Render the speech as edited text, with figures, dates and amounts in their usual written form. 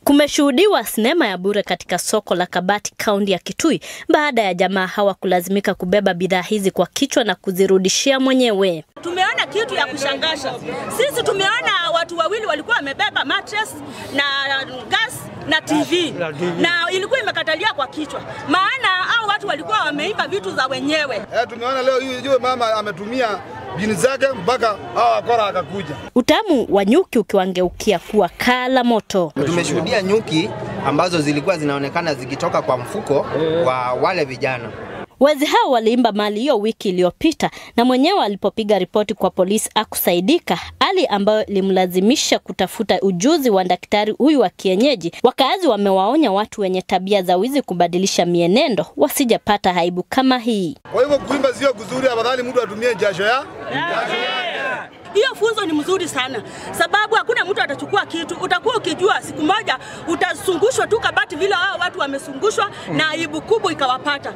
Kumeshuhudiwa sinema ya bure katika soko la Kabati, kaunti ya Kitui, baada ya jamaa hawa kulazimika kubeba bidhaa hizi kwa kichwa na kuzirudishia mwenyewe. Tumeona kitu ya kushangaza. Sisi tumeona watu wawili walikuwa wamebeba mattress na gas na TV. Na ilikuwa imekatalia kwa kichwa. Maana hao watu walikuwa wameiba vitu za wenyewe. Tumeona leo yule mama ametumia jini zake mpaka hao wakora akakuja. Utamu wa nyuki ukiwangeukia kuwa kala moto. Tumeshuhudia nyuki ambazo zilikuwa zinaonekana zikitoka kwa mfuko wa wale vijana. Wezi hao waliimba mali hiyo wiki iliyopita, na mwenyewe alipopiga ripoti kwa polisi akusaidika, hali ambayo limlazimisha kutafuta ujuzi wa daktari huyu wa kienyeji. Wakazi wamewaonya watu wenye tabia za wizi kubadilisha mienendo wasijapata aibu kama hii. Kwa hivyo kuimba sio kuzuri, afadhali mtu atumie jasho ya Hiyo funzo ni mzuri sana, sababu hakuna mtu atachukua kitu. Utakuwa ukijua siku moja utasungushwa tu Kabati vile hao watu wamesungushwa na aibu kubwa ikawapata.